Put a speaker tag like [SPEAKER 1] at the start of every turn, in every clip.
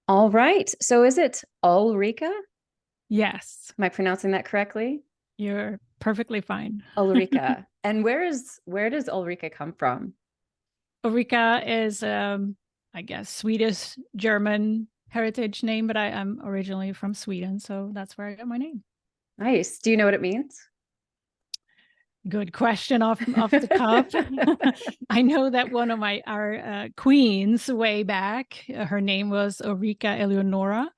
[SPEAKER 1] All right. So is it Ulrika?
[SPEAKER 2] Yes,
[SPEAKER 1] Am I pronouncing that correctly?
[SPEAKER 2] you're perfectly fine.
[SPEAKER 1] Ulrika. And where does Ulrika come from?
[SPEAKER 2] Ulrika is, I guess, Swedish German heritage name, but I am originally from Sweden, so that's where I got my name.
[SPEAKER 1] Nice. Do you know what it means?
[SPEAKER 2] Good question off the cuff. I know that one of our queens way back, her name was Ulrika Eleonora,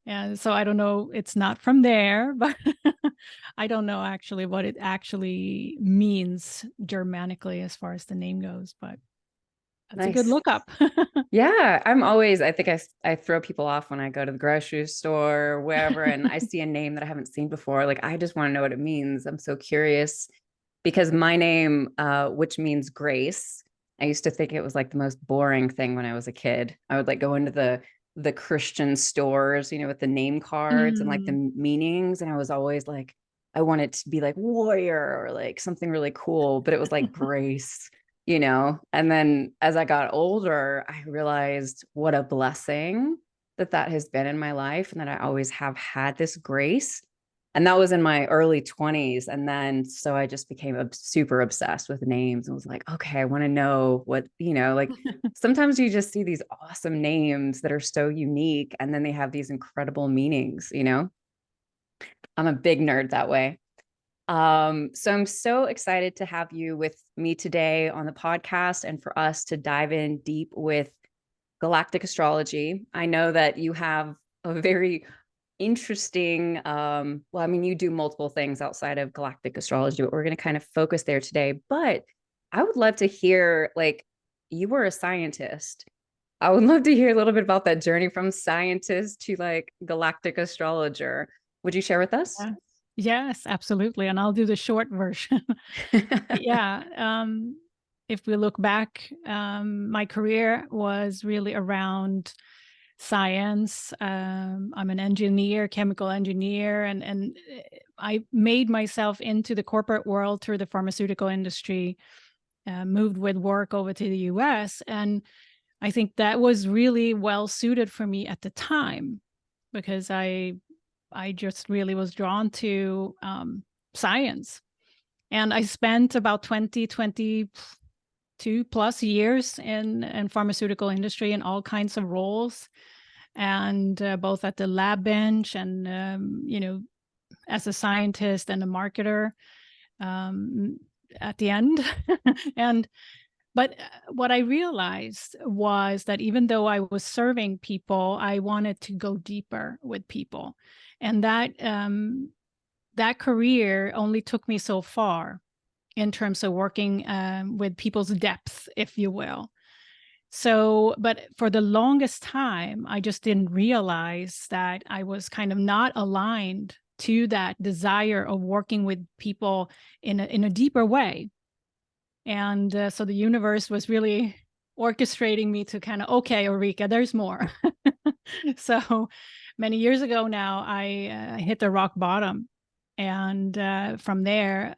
[SPEAKER 2] and so I don't know. It's not from there, but I don't know actually what it actually means Germanically as far as the name goes. But that's a good
[SPEAKER 1] Nice.
[SPEAKER 2] lookup.
[SPEAKER 1] Yeah, I think I throw people off when I go to the grocery store or wherever and I see a name that I haven't seen before. Like I just want to know what it means. I'm so curious because my name, which means grace, I used to think it was like the most boring thing when I was a kid. I would like go into the Christian stores, with the name cards and like the
[SPEAKER 2] Mm.
[SPEAKER 1] meanings, and I was always like, I want it to be like warrior or like something really cool, but it was like grace. And then as I got older, I realized what a blessing that has been in my life and that I always have had this grace. And that was in my early 20s. And then so I just became super obsessed with names and was like, okay, I want to know like sometimes you just see these awesome names that are so unique and then they have these incredible meanings. I'm a big nerd that way. So I'm so excited to have you with me today on the podcast and for us to dive in deep with galactic astrology. I know that you have a very interesting, well, I mean, you do multiple things outside of galactic astrology, but we're going to kind of focus there today. But I would love to hear, like, you were a scientist. I would love to hear a little bit about that journey from scientist to like galactic astrologer. Would you share with us?
[SPEAKER 2] Yes. Yes, absolutely. And I'll do the short version. Yeah. If we look back, my career was really around science. I'm an engineer, chemical engineer, and I made myself into the corporate world through the pharmaceutical industry, moved with work over to the US. And I think that was really well suited for me at the time because I just really was drawn to science. And I spent about 22 plus years in pharmaceutical industry in all kinds of roles, and both at the lab bench and, as a scientist and a marketer um, at the end. and but what I realized was that even though I was serving people, I wanted to go deeper with people, and that career only took me so far in terms of working with people's depth, if you will. So, but for the longest time, I just didn't realize that I was kind of not aligned to that desire of working with people in a deeper way. And so the universe was really orchestrating me to kind of, okay, Ulrika, there's more. So many years ago now, I hit the rock bottom. And from there,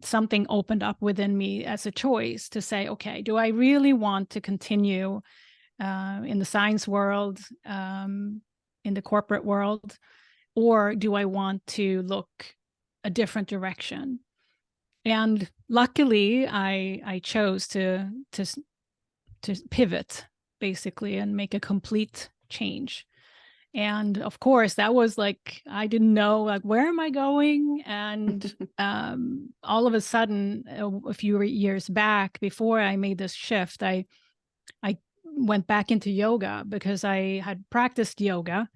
[SPEAKER 2] something opened up within me as a choice to say, okay, do I really want to continue in the science world, in the corporate world, or do I want to look a different direction? And luckily, I chose to pivot basically and make a complete change. And of course, that was like I didn't know like where am I going, and all of a sudden, a few years back, before I made this shift, I went back into yoga because I had practiced yoga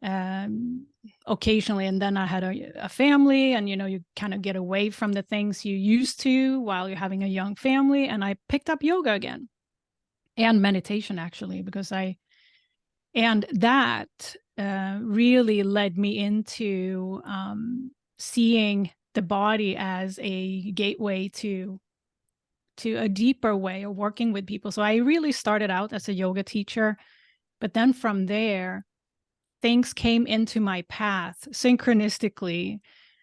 [SPEAKER 2] um, occasionally, and then I had a family, and you kind of get away from the things you used to while you're having a young family, and I picked up yoga again and meditation actually because I and that really led me into seeing the body as a gateway to a deeper way of working with people. So I really started out as a yoga teacher, but then from there things came into my path synchronistically.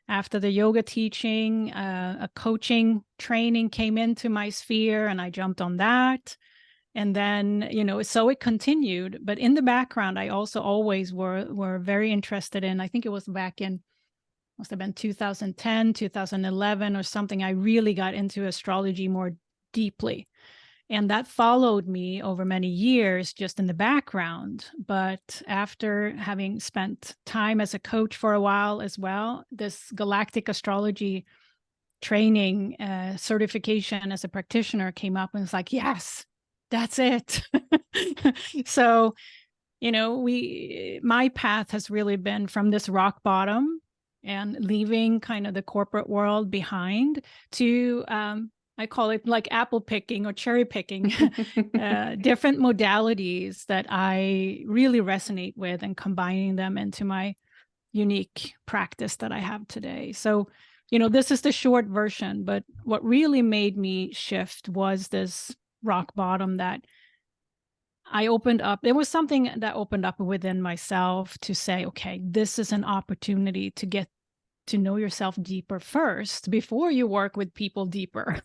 [SPEAKER 2] After the yoga teaching, a coaching training came into my sphere, and I jumped on that. And then, so it continued. But in the background, I also always were very interested in, I think it was back in, must have been 2010, 2011 or something, I really got into astrology more deeply. And that followed me over many years just in the background. But after having spent time as a coach for a while as well, this Galactic Astrology training certification as a practitioner came up, and it's like, yes, that's it. So, my path has really been from this rock bottom and leaving kind of the corporate world behind to, I call it like apple picking or cherry picking, different modalities that I really resonate with and combining them into my unique practice that I have today. So, this is the short version, but what really made me shift was this rock bottom that I opened up. There was something that opened up within myself to say, okay, this is an opportunity to get to know yourself deeper first before you work with people deeper.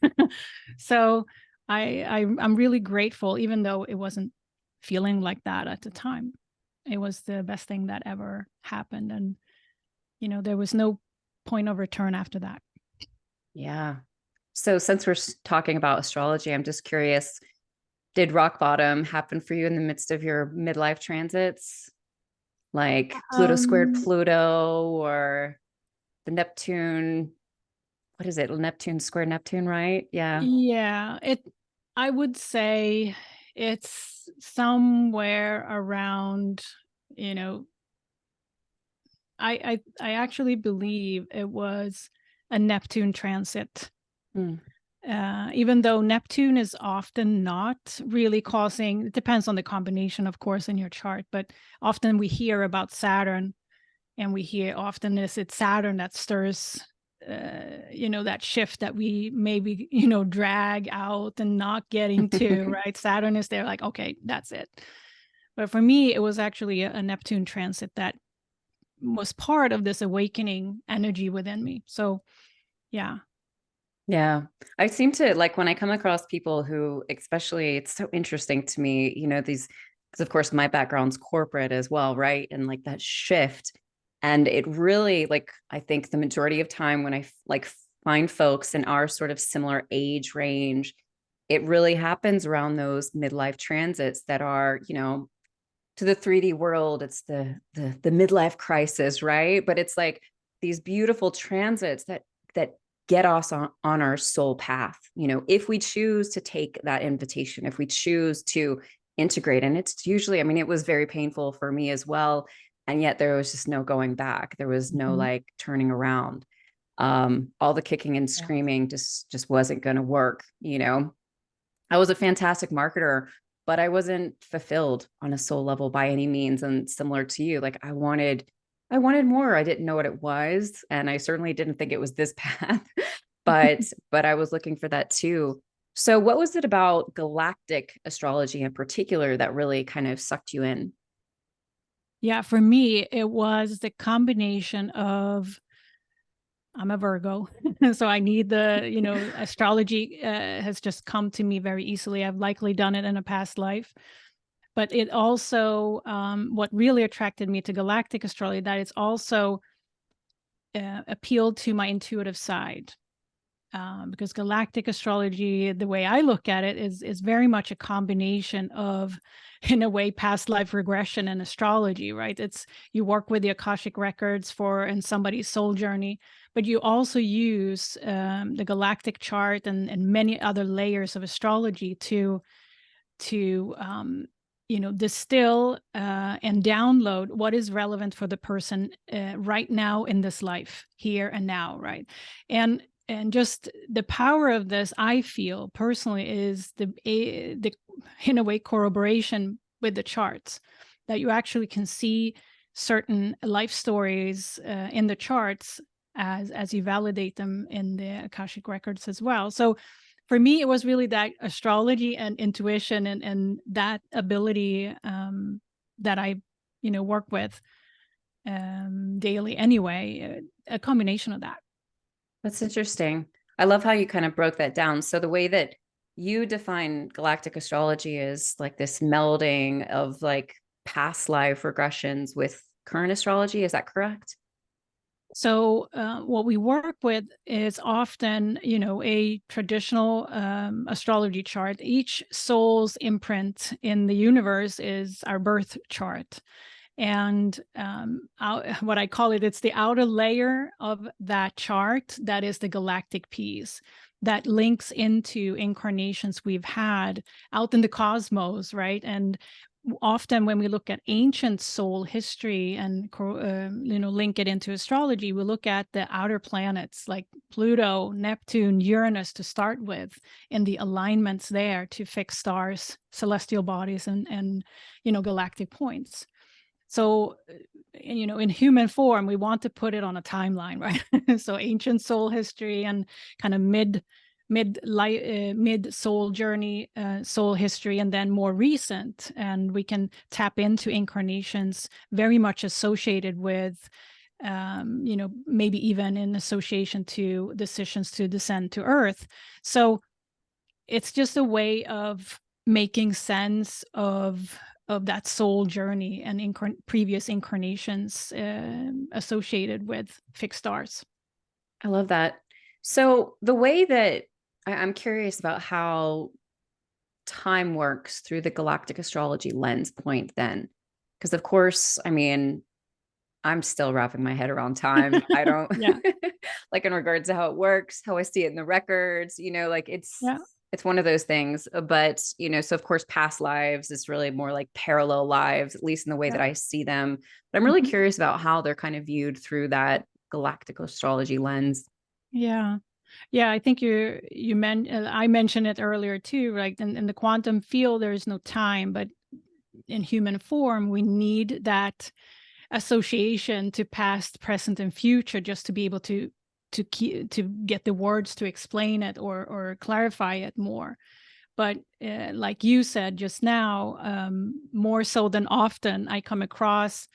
[SPEAKER 2] So I'm really grateful, even though it wasn't feeling like that at the time. It was the best thing that ever happened. And, there was no point of return after that.
[SPEAKER 1] Yeah. So since we're talking about astrology, I'm just curious, did rock bottom happen for you in the midst of your midlife transits? Like Pluto squared Pluto or the Neptune, what is it? Neptune square Neptune, right? Yeah.
[SPEAKER 2] Yeah, I would say it's somewhere around, I actually believe it was a Neptune transit.
[SPEAKER 1] Mm.
[SPEAKER 2] Even though Neptune is often not really causing, it depends on the combination, of course, in your chart, but often we hear about Saturn, and we hear often it's Saturn that stirs, that shift that we maybe, drag out and not getting to, right? Saturn is there like, okay, that's it. But for me, it was actually a Neptune transit that was part of this awakening energy within me. So, yeah.
[SPEAKER 1] Yeah. I seem to like when I come across people who, especially, it's so interesting to me, these, because of course my background's corporate as well, right? And like that shift. And it really, like, I think the majority of time when I like find folks in our sort of similar age range, it really happens around those midlife transits that are, to the 3D world, it's the midlife crisis, right? But it's like these beautiful transits that get us on our soul path. If we choose to take that invitation, if we choose to integrate, and it's usually, I mean, it was very painful for me as well. And yet there was just no going back. There was no like turning around. All the kicking and screaming just wasn't going to work. I was a fantastic marketer, but I wasn't fulfilled on a soul level by any means. And similar to you, like I wanted more. I didn't know what it was. And I certainly didn't think it was this path, but I was looking for that too. So what was it about galactic astrology in particular that really kind of sucked you in?
[SPEAKER 2] Yeah, for me, it was the combination of, I'm a Virgo, so I need astrology has just come to me very easily. I've likely done it in a past life. But it also, what really attracted me to galactic astrology, that it's also appealed to my intuitive side. Because galactic astrology, the way I look at it, is very much a combination of, in a way, past life regression and astrology, right? It's, you work with the Akashic records in somebody's soul journey, but you also use the galactic chart and many other layers of astrology to distill and download what is relevant for the person right now in this life, here and now, right? And just the power of this, I feel personally, is the in a way corroboration with the charts, that you actually can see certain life stories in the charts as you validate them in the Akashic records as well. So for me, it was really that astrology and intuition and that ability that I, work with daily anyway, a combination of that.
[SPEAKER 1] That's interesting. I love how you kind of broke that down. So the way that you define galactic astrology as like this melding of like past life regressions with current astrology. Is that correct?
[SPEAKER 2] So what we work with is often, a traditional astrology chart. Each soul's imprint in the universe is our birth chart. And what I call it, it's the outer layer of that chart that is the galactic piece that links into incarnations we've had out in the cosmos, right? And often when we look at ancient soul history and link it into astrology, we look at the outer planets like Pluto, Neptune, Uranus to start with, and the alignments there to fix stars, celestial bodies, and galactic points. So, in human form, we want to put it on a timeline, right? So ancient soul history and kind of mid soul journey, soul history, and then more recent. And we can tap into incarnations very much associated with, maybe even in association to decisions to descend to Earth. So it's just a way of making sense of that soul journey and previous incarnations associated with fixed stars.
[SPEAKER 1] I love that. So the way that I'm curious about how time works through the galactic astrology lens point then, because of course, I mean, I'm still wrapping my head around time. I don't
[SPEAKER 2] Yeah.
[SPEAKER 1] like in regards to how it works, how I see it in the records, like
[SPEAKER 2] Yeah.
[SPEAKER 1] it's one of those things. But, so of course, past lives is really more like parallel lives, at least in the way that
[SPEAKER 2] Yeah.
[SPEAKER 1] I see them. But I'm really
[SPEAKER 2] Mhm.
[SPEAKER 1] curious about how they're kind of viewed through that galactic astrology lens.
[SPEAKER 2] Yeah. Yeah, I think I mentioned it earlier too, right? In the quantum field, there is no time, but in human form, we need that association to past, present, and future just to be able to get the words to explain it or clarify it more. But like you said just now, more so than often, I come across,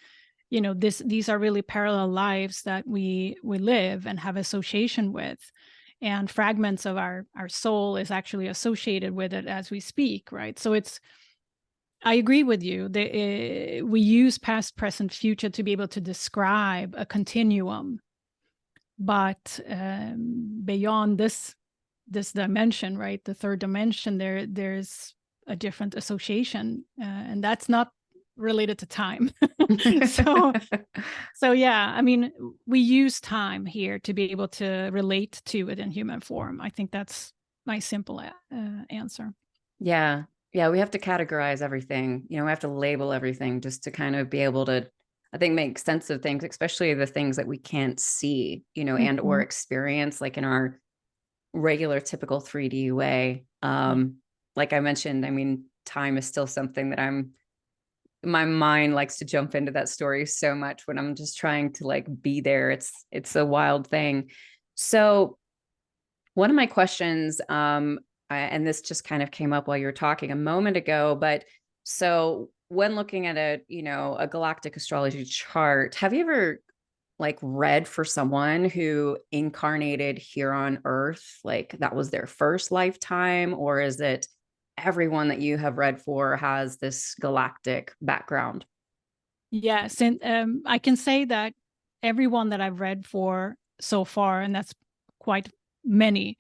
[SPEAKER 2] these are really parallel lives that we live and have association with, and fragments of our soul is actually associated with it as we speak, right? So I agree with you. We use past, present, future to be able to describe a continuum, but beyond this dimension, right, the third dimension, there's a different association, and that's not related to time. so so yeah, I mean, we use time here to be able to relate to it in human form. I think that's my simple answer.
[SPEAKER 1] Yeah. Yeah. We have to categorize everything. We have to label everything just to kind of be able to, I think, make sense of things, especially the things that we can't see, and or
[SPEAKER 2] Mhm.
[SPEAKER 1] experience like in our regular typical 3D way.
[SPEAKER 2] Yeah.
[SPEAKER 1] Like I mentioned, I mean, time is still something that my mind likes to jump into that story so much when I'm just trying to like be there. It's a wild thing. So one of my questions, and this just kind of came up while you were talking a moment ago, but so when looking at a galactic astrology chart, have you ever like read for someone who incarnated here on Earth, like that was their first lifetime, or is it everyone that you have read for has this galactic background?
[SPEAKER 2] Yes, and I can say that everyone that I've read for so far, and that's quite many,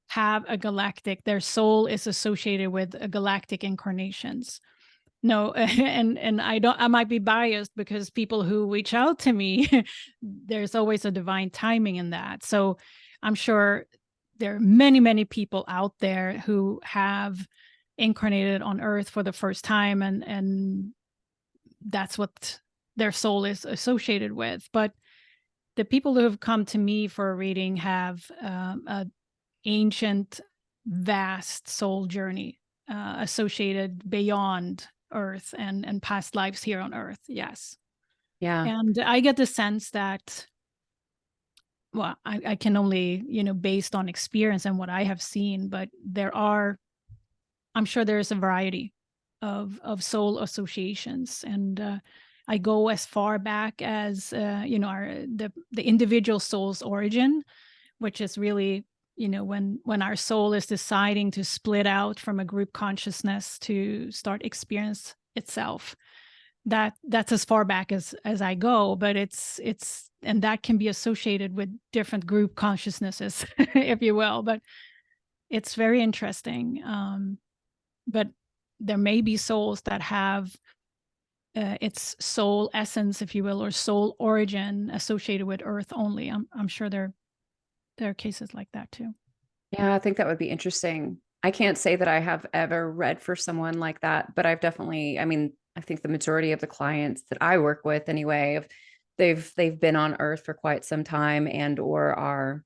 [SPEAKER 2] have a galactic. Their soul is associated with a galactic incarnations. No, and I might be biased because people who reach out to me, there's always a divine timing in that. So I'm sure there are many, many people out there who have incarnated on Earth for the first time, and that's what their soul is associated with. But the people who have come to me for a reading have a ancient, vast soul journey associated beyond Earth and past lives here on Earth. Yes.
[SPEAKER 1] Yeah.
[SPEAKER 2] And I get the sense that, well, I can only, based on experience and what I have seen, but I'm sure there's a variety of soul associations. And I go as far back as, the individual soul's origin, which is really, when our soul is deciding to split out from a group consciousness to start experience itself. That's as far back as I go, but it's and that can be associated with different group consciousnesses, if you will. But it's very interesting. But there may be souls that have its soul essence, if you will, or soul origin associated with Earth only. I'm sure there are cases like that too.
[SPEAKER 1] Yeah, I think that would be interesting. I can't say that I have ever read for someone like that, but I've definitely, I mean, I think the majority of the clients that I work with anyway, they've been on Earth for quite some time and or are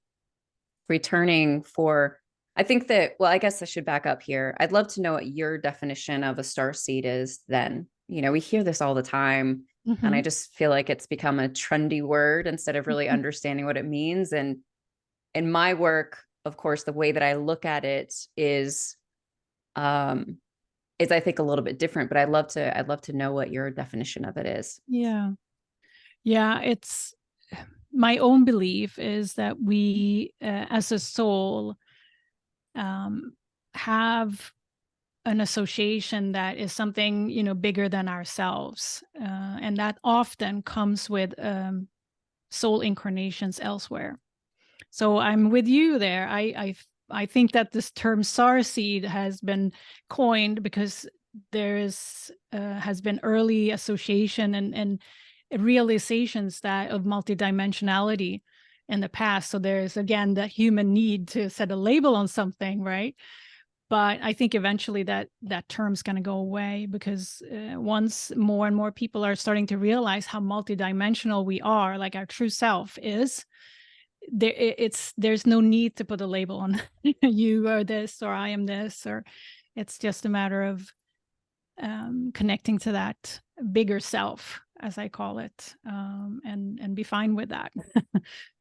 [SPEAKER 1] returning for, I think that, well, I guess I should back up here. I'd love to know what your definition of a star seed is then. We hear this all the time, and I just feel like it's become a trendy word instead of really understanding what it means. And in my work, of course, the way that I look at it is I think a little bit different, but I'd love to know what your definition of it is.
[SPEAKER 2] Yeah. It's my own belief is that we, as a soul, have an association that is something bigger than ourselves, and that often comes with soul incarnations elsewhere. So I'm with you there. I think that this term starseed has been coined because there's has been early association and realizations that of multidimensionality in the past. So there's again that human need to set a label on something, right? But I think eventually that term's going to go away because once more and more people are starting to realize how multidimensional we are, like our true self is, there's no need to put a label on you are this or I am this, or it's just a matter of connecting to that bigger self, as I call it, and be fine with that.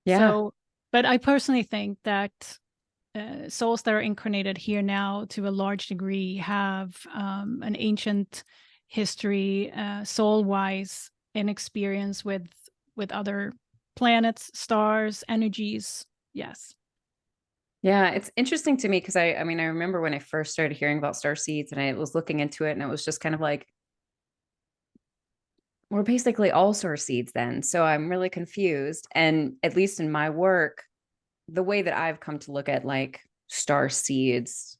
[SPEAKER 1] Yeah.
[SPEAKER 2] So, but I personally think that souls that are incarnated here now to a large degree have an ancient history, soul-wise, and experience with other planets, stars, energies. Yes.
[SPEAKER 1] Yeah, it's interesting to me because I mean, I remember when I first started hearing about star seeds and I was looking into it and it was just kind of like, we're basically all star seeds then. So I'm really confused. And at least in my work, the way that I've come to look at like star seeds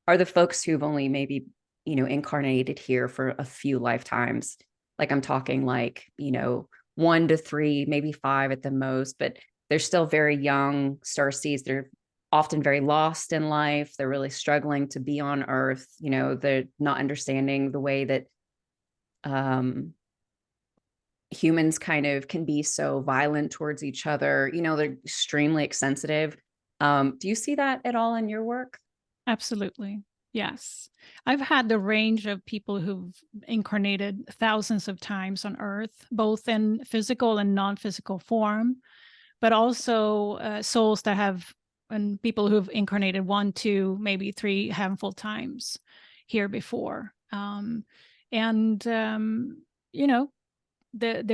[SPEAKER 1] are the folks who've only maybe, incarnated here for a few lifetimes. Like I'm talking like, 1 to 3, maybe 5 at the most, but they're still very young star seeds. They're often very lost in life. They're really struggling to be on Earth. They're not understanding the way that humans kind of can be so violent towards each other. They're extremely sensitive. Do you see that at all in your work?
[SPEAKER 2] Absolutely. Yes. I've had the range of people who've incarnated thousands of times on Earth, both in physical and non-physical form, but also souls that have, and people who've incarnated 1, 2, maybe 3 handful times here before. The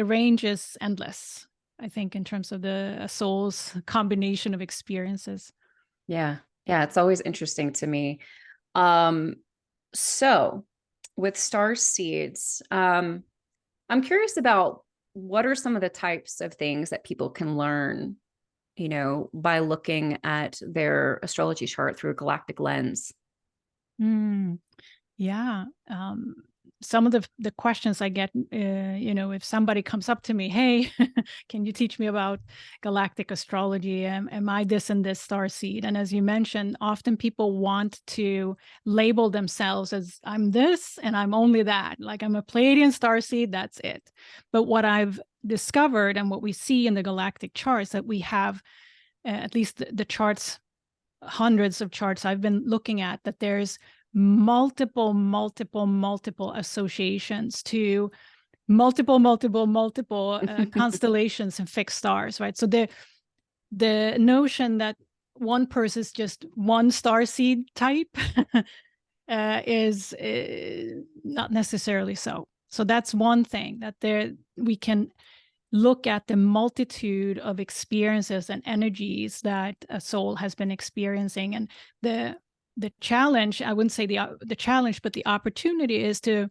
[SPEAKER 2] range is endless, I think, in terms of the soul's combination of experiences.
[SPEAKER 1] Yeah. Yeah. It's always interesting to me. So with star seeds, I'm curious about what are some of the types of things that people can learn, by looking at their astrology chart through a galactic lens.
[SPEAKER 2] Yeah. Some of the questions I get, if somebody comes up to me, hey, can you teach me about galactic astrology? Am I this and this star seed? And as you mentioned, often people want to label themselves as I'm this and I'm only that. Like I'm a Pleiadian star seed, that's it. But what I've discovered and what we see in the galactic charts that we have, at least the charts, hundreds of charts I've been looking at, that there's multiple associations to multiple constellations and fixed stars, right? So the notion that one person is just one star seed type is not necessarily so. So that's one thing that we can look at the multitude of experiences and energies that a soul has been experiencing. And the challenge, I wouldn't say the challenge, but the opportunity is to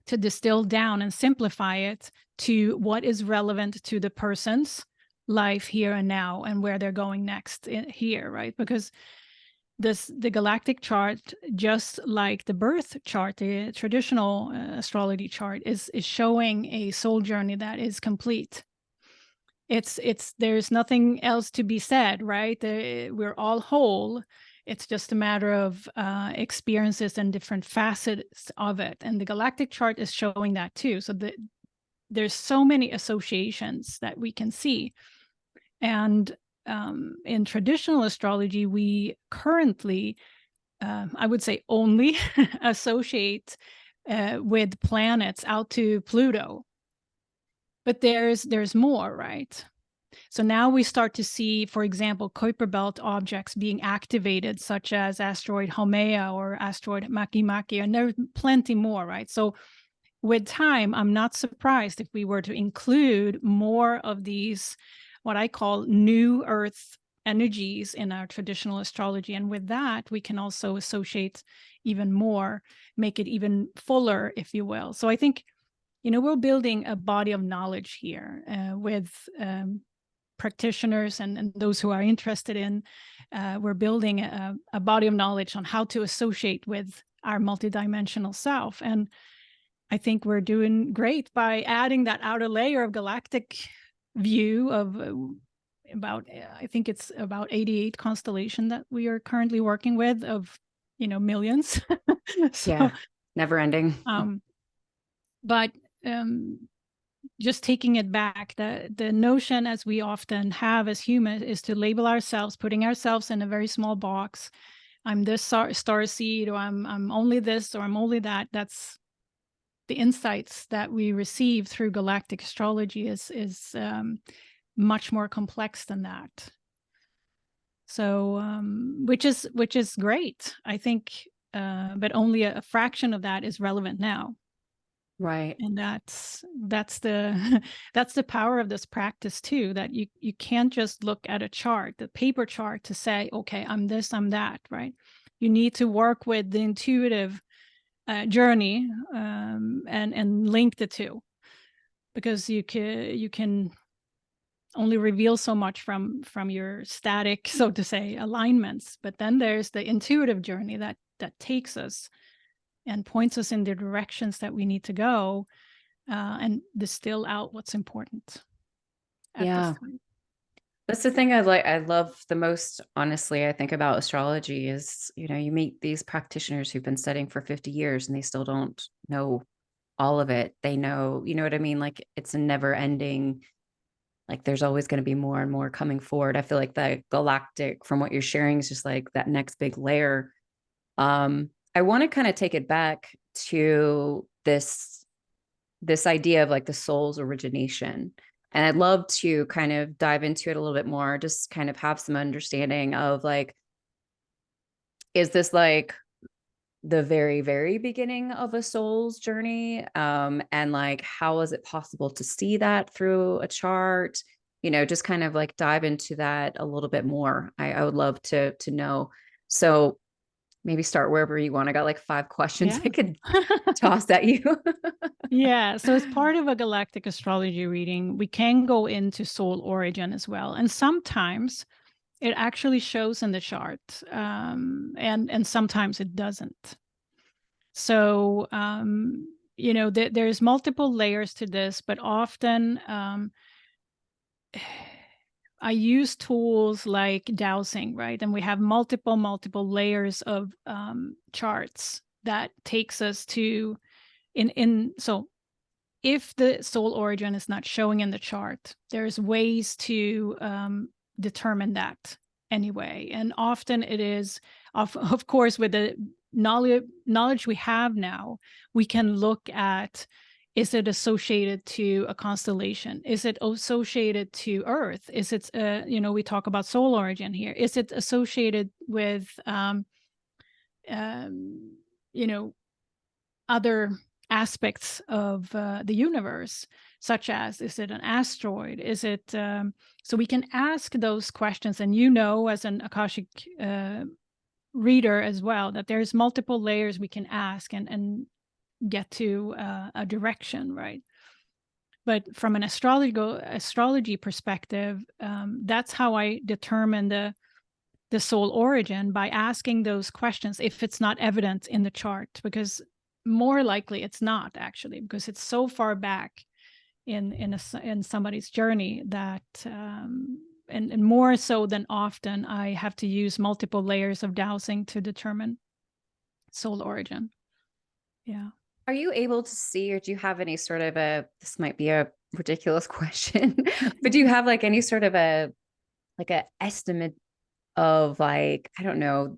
[SPEAKER 2] distill down and simplify it to what is relevant to the person's life here and now, and where they're going next here, right? Because the galactic chart, just like the birth chart, the traditional astrology chart, is showing a soul journey that is complete. It's there's nothing else to be said, right? We're all whole. It's just a matter of experiences and different facets of it, and the galactic chart is showing that too. So there's so many associations that we can see. And in traditional astrology, we currently, I would say, only associate with planets out to Pluto. But there's more, right? So now we start to see, for example, Kuiper belt objects being activated, such as asteroid Haumea or asteroid Makemake, and there's plenty more, right? So with time, I'm not surprised if we were to include more of these, what I call new Earth energies in our traditional astrology. And with that, we can also associate even more, make it even fuller, if you will. So I think, we're building a body of knowledge here with practitioners and those who are interested in. We're building a body of knowledge on how to associate with our multidimensional self. And I think we're doing great by adding that outer layer of galactic view of I think it's about 88 constellation that we are currently working with, of, millions. So,
[SPEAKER 1] Yeah, never ending.
[SPEAKER 2] But just taking it back, the notion, as we often have as humans, is to label ourselves, putting ourselves in a very small box. I'm this star seed, or I'm only this, or I'm only that. That's the insights that we receive through galactic astrology is much more complex than that. So, which is great, I think, but only a fraction of that is relevant now.
[SPEAKER 1] Right.
[SPEAKER 2] And that's the that's the power of this practice too, that you can't just look at a chart, the paper chart, to say, okay, I'm this, I'm that, right? You need to work with the intuitive journey and link the two, because you can only reveal so much from your static, so to say, alignments. But then there's the intuitive journey that takes us and points us in the directions that we need to go, and distill out what's important at this time.
[SPEAKER 1] That's the thing I love the most, honestly, I think, about astrology is, you meet these practitioners who've been studying for 50 years and they still don't know all of it. They know, you know what I mean? Like, it's a never ending, like there's always going to be more and more coming forward. I feel like the galactic, from what you're sharing, is just like that next big layer. I want to kind of take it back to this idea of like the soul's origination. And I'd love to kind of dive into it a little bit more, just kind of have some understanding of like, is this like the very, very beginning of a soul's journey? And like, how is it possible to see that through a chart? Just kind of like dive into that a little bit more. I would love to know. So maybe start wherever you want. I got like 5 questions I could toss at you.
[SPEAKER 2] Yeah. So as part of a galactic astrology reading, we can go into soul origin as well. And sometimes it actually shows in the chart, and sometimes it doesn't. So, there's multiple layers to this, but often I use tools like dowsing, right? And we have multiple layers of charts that takes us to so if the soul origin is not showing in the chart, there's ways to determine that anyway. And often it is, of course, with the knowledge we have now, we can look at, is it associated to a constellation? Is it associated to Earth? Is it, we talk about soul origin here. Is it associated with, other aspects of the universe, such as, is it an asteroid? Is it, so we can ask those questions. And as an Akashic reader as well, that there's multiple layers we can ask and get to a direction, right? But from an astrology perspective, that's how I determine the soul origin, by asking those questions if it's not evident in the chart, because more likely it's not, actually, because it's so far back in somebody's journey that and more so than often I have to use multiple layers of dowsing to determine soul origin. Yeah.
[SPEAKER 1] Are you able to see, or do you have any sort of this might be a ridiculous question, but do you have like any sort of a estimate of, like, I don't know,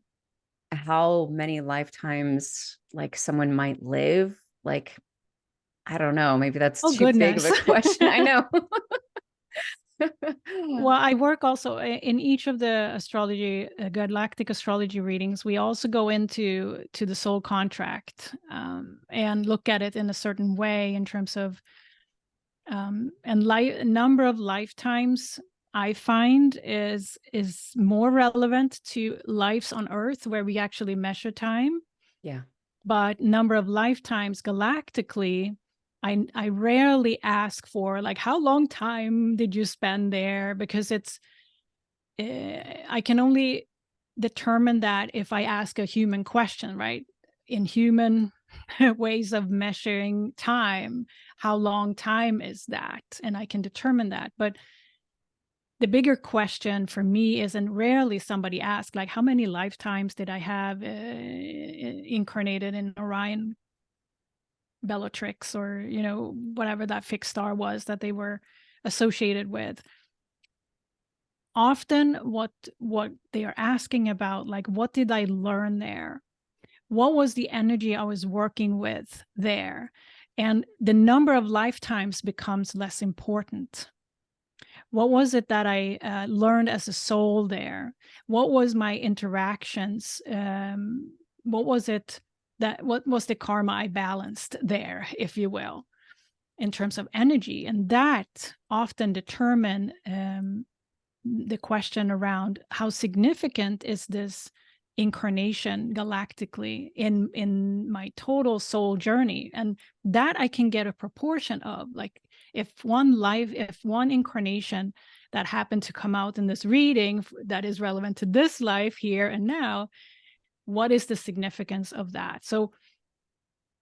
[SPEAKER 1] how many lifetimes like someone might live? Like, I don't know, maybe that's too big of a question. I know.
[SPEAKER 2] Well, I work also in each of the astrology, galactic astrology readings. We also go into the soul contract and look at it in a certain way in terms of number of lifetimes. I find is more relevant to lives on Earth, where we actually measure time.
[SPEAKER 1] Yeah.
[SPEAKER 2] But number of lifetimes galactically, I rarely ask for, like, how long time did you spend there? Because it's, I can only determine that if I ask a human question, right? In human ways of measuring time, how long time is that? And I can determine that. But the bigger question for me is, and rarely somebody asks, like, how many lifetimes did I have incarnated in Orion Bellatrix, or whatever that fixed star was that they were associated with. Often what they are asking about, like, what did I learn there? What was the energy I was working with there? And the number of lifetimes becomes less important. What was it that I learned as a soul there? What was my interactions? What was the karma I balanced there, if you will, in terms of energy? And that often determine the question around how significant is this incarnation galactically in my total soul journey. And that I can get a proportion of, like, if one incarnation that happened to come out in this reading that is relevant to this life here and now, what is the significance of that? So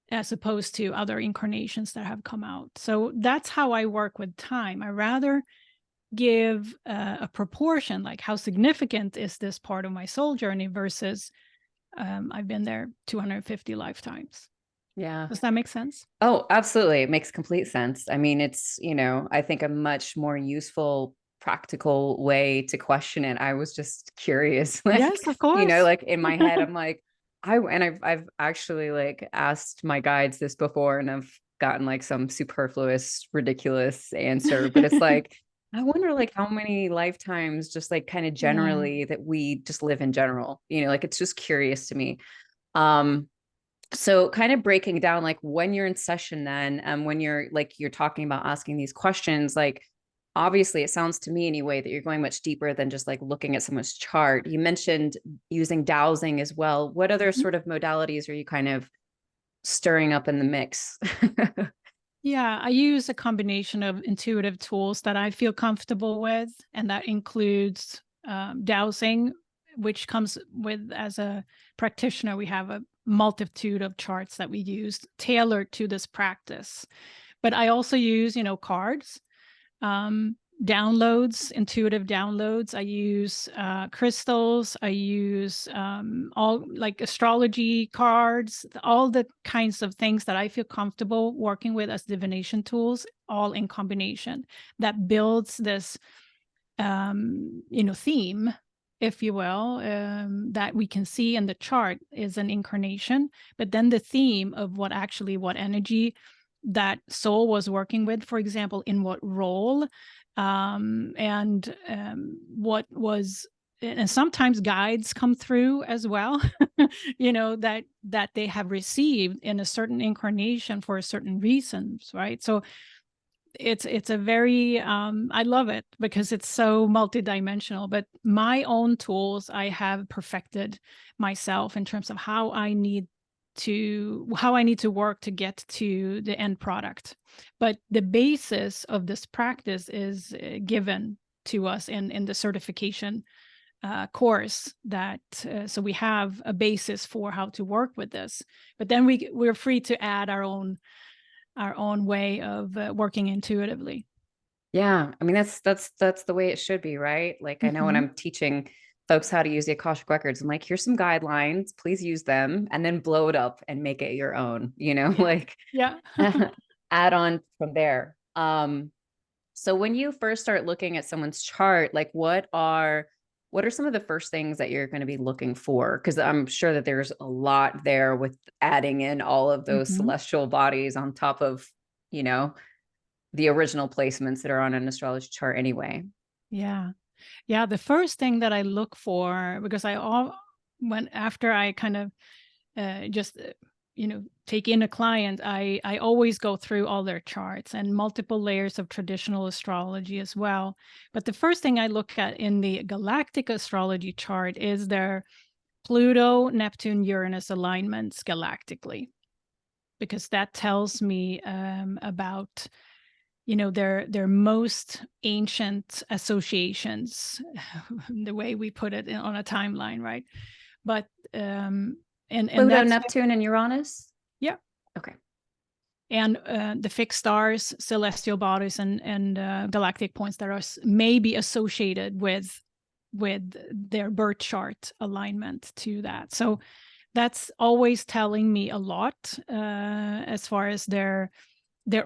[SPEAKER 2] as opposed to other incarnations that have come out. So that's how I work with time. I rather give a proportion, like, how significant is this part of my soul journey versus I've been there 250 lifetimes.
[SPEAKER 1] Yeah.
[SPEAKER 2] Does that make sense?
[SPEAKER 1] Oh, absolutely. It makes complete sense. I mean, it's, I think a much more useful, practical way to question it. I was just curious. Like,
[SPEAKER 2] Yes, of course.
[SPEAKER 1] like in my head, I'm like, I've actually like asked my guides this before, and I've gotten like some superfluous, ridiculous answer, but it's like, I wonder like how many lifetimes just like kind of generally that we just live in general, like it's just curious to me. So kind of breaking down, like when you're in session then, when you're talking about asking these questions, like obviously it sounds to me anyway that you're going much deeper than just like looking at someone's chart. You mentioned using dowsing as well. What other sort of modalities are you kind of stirring up in the mix?
[SPEAKER 2] Yeah, I use a combination of intuitive tools that I feel comfortable with, and that includes dowsing, which comes with, as a practitioner, we have a multitude of charts that we use tailored to this practice. But I also use, cards, downloads, intuitive downloads. I use crystals. I use all like astrology cards, all the kinds of things that I feel comfortable working with as divination tools, all in combination, that builds this theme, if you will, that we can see in the chart is an incarnation, but then the theme of what energy that soul was working with, for example, in what role, and what was and sometimes guides come through as well, that they have received in a certain incarnation for certain reasons, right? So it's a very I love it because it's so multidimensional. But my own tools, I have perfected myself in terms of how I need to work to get to the end product. But the basis of this practice is given to us in the certification course, that so we have a basis for how to work with this. But then we're free to add our own way of working intuitively.
[SPEAKER 1] Yeah, I mean that's the way it should be, right? Like I know when
[SPEAKER 2] Mm-hmm.
[SPEAKER 1] I'm teaching folks how to use the Akashic records, I'm like, here's some guidelines, please use them, and then blow it up and make it your own,
[SPEAKER 2] Yeah.
[SPEAKER 1] like
[SPEAKER 2] Yeah.
[SPEAKER 1] add on from there. So when you first start looking at someone's chart, like what are some of the first things that you're going to be looking for? Because I'm sure that there's a lot there with adding in all of those
[SPEAKER 2] Mm-hmm.
[SPEAKER 1] celestial bodies on top of, you know, the original placements that are on an astrology chart anyway.
[SPEAKER 2] Yeah. Yeah. The first thing that I look for, because when after I kind of just take in a client, I always go through all their charts and multiple layers of traditional astrology as well. But the first thing I look at in the galactic astrology chart is their Pluto, Neptune, Uranus alignments galactically, because that tells me about their most ancient associations, the way we put it on a timeline, right? But and
[SPEAKER 1] Pluto,
[SPEAKER 2] that's,
[SPEAKER 1] Neptune, and Uranus.
[SPEAKER 2] yeah.
[SPEAKER 1] Okay.
[SPEAKER 2] And the fixed stars, celestial bodies, and galactic points that are maybe associated with their birth chart alignment to that. So that's always telling me a lot as far as their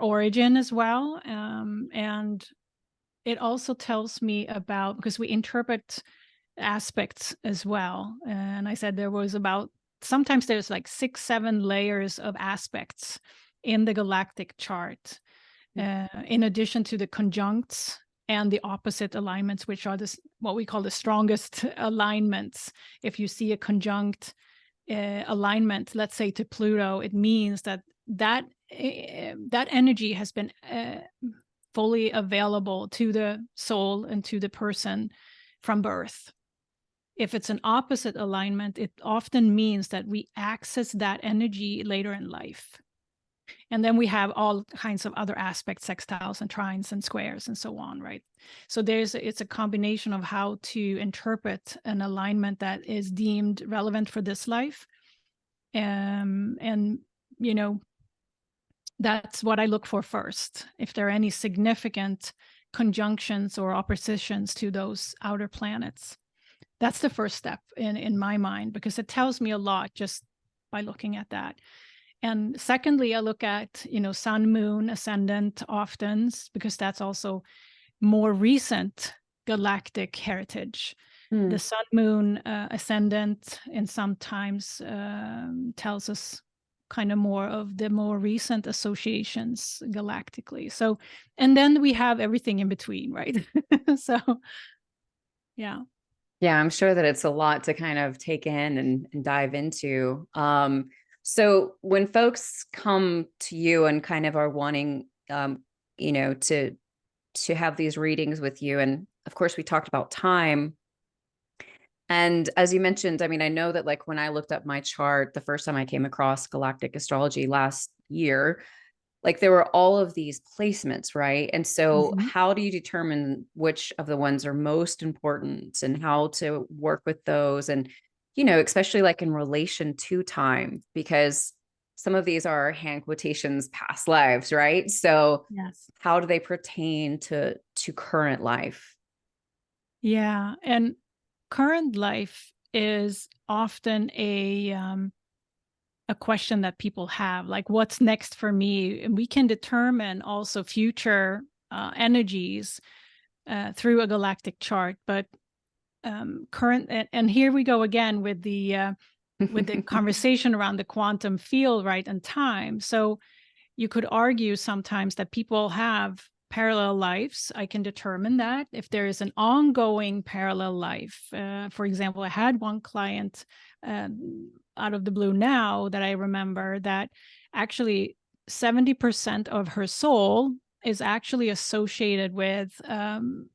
[SPEAKER 2] origin as well. And it also tells me about, because we interpret aspects as well. And I said there was sometimes there's like 6-7 layers of aspects in the galactic chart, in addition to the conjuncts and the opposite alignments, which are what we call the strongest alignments. If you see a conjunct alignment, let's say to Pluto, it means that energy has been fully available to the soul and to the person from birth. If it's an opposite alignment, it often means that we access that energy later in life. And then we have all kinds of other aspects, sextiles and trines and squares and so on, right? So it's a combination of how to interpret an alignment that is deemed relevant for this life. And that's what I look for first. If there are any significant conjunctions or oppositions to those outer planets, that's the first step in my mind, because it tells me a lot just by looking at that. And secondly, I look at, sun, moon, ascendant often, because that's also more recent galactic heritage. The sun, moon, ascendant, and sometimes tells us kind of more of the more recent associations galactically. So, and then we have everything in between, right? So, yeah.
[SPEAKER 1] Yeah, I'm sure that it's a lot to kind of take in and dive into. So when folks come to you and kind of are wanting, to have these readings with you, and of course we talked about time. And as you mentioned, I mean, I know that like when I looked up my chart, the first time I came across Galactic Astrology last year, like there were all of these placements, right? And so
[SPEAKER 2] Mm-hmm.
[SPEAKER 1] how do you determine which of the ones are most important and how to work with those? And, especially like in relation to time, because some of these are hand quotations, past lives, right? So
[SPEAKER 2] Yes.
[SPEAKER 1] how do they pertain to current life?
[SPEAKER 2] Yeah. And current life is often a question that people have, like, what's next for me? And we can determine also future energies through a galactic chart. But current, and here we go again with the conversation around the quantum field, right, and time. So you could argue sometimes that people have parallel lives, I can determine that. If there is an ongoing parallel life, for example, I had one client out of the blue now that I remember that actually 70% of her soul is actually associated with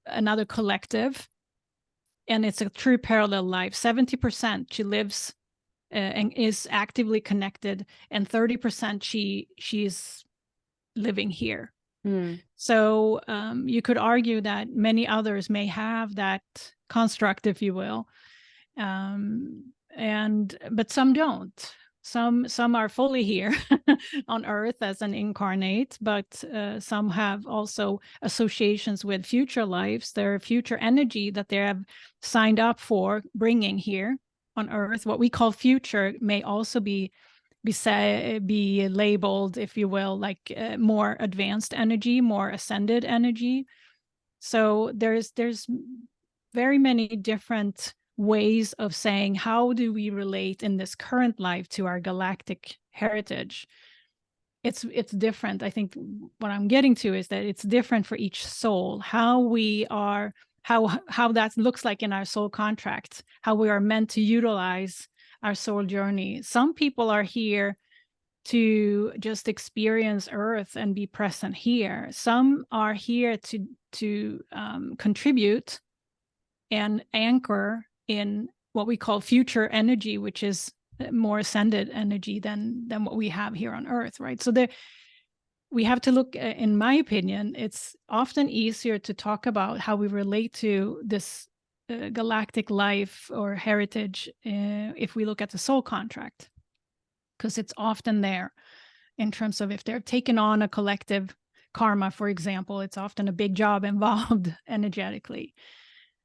[SPEAKER 2] another collective, and it's a true parallel life. 70% she lives and is actively connected, and 30% she's living here. So you could argue that many others may have that construct, if you will, but some don't. Some are fully here on Earth as an incarnate, but some have also associations with future lives, their future energy that they have signed up for bringing here on Earth. What we call future may also be labeled, if you will, like more advanced energy, more ascended energy. So there's very many different ways of saying, how do we relate in this current life to our galactic heritage? It's different. I think what I'm getting to is that it's different for each soul, how we are, how that looks like in our soul contract, how we are meant to utilize our soul journey. Some people are here to just experience Earth and be present here. Some are here to contribute and anchor in what we call future energy, which is more ascended energy than what we have here on Earth, right? So we have to look, in my opinion, it's often easier to talk about how we relate to this galactic life or heritage if we look at the soul contract, because it's often there in terms of if they're taking on a collective karma, for example, it's often a big job involved energetically.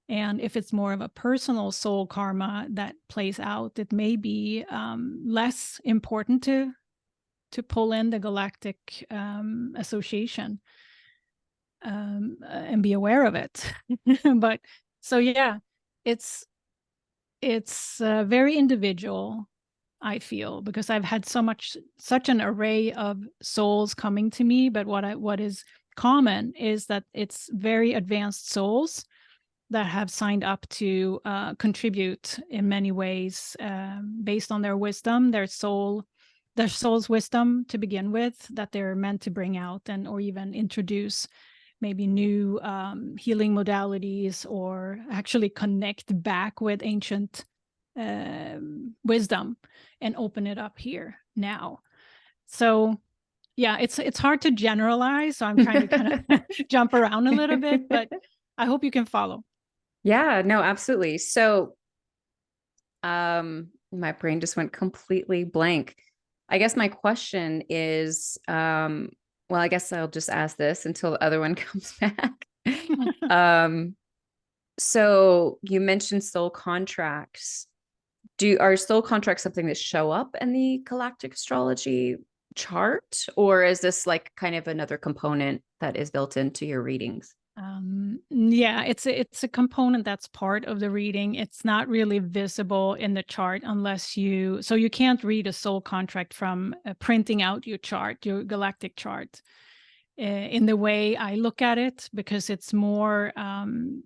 [SPEAKER 2] And if it's more of a personal soul karma that plays out, it may be less important to pull in the galactic association and be aware of it. But so yeah, it's very individual, I feel, because I've had such an array of souls coming to me. But what is common is that it's very advanced souls that have signed up to contribute in many ways based on their wisdom, their soul's wisdom to begin with, that they're meant to bring out or even introduce maybe new healing modalities, or actually connect back with ancient wisdom and open it up here now. So yeah, it's hard to generalize. So I'm trying to kind of jump around a little bit, but I hope you can follow.
[SPEAKER 1] Yeah, no, absolutely. So my brain just went completely blank. I guess my question is, well, I guess I'll just ask this until the other one comes back. So you mentioned soul contracts. Are soul contracts something that show up in the Galactic Astrology chart, or is this like kind of another component that is built into your readings?
[SPEAKER 2] Yeah, it's a component that's part of the reading. It's not really visible in the chart so you can't read a soul contract from printing out your chart, your galactic chart, in the way I look at it, because it's more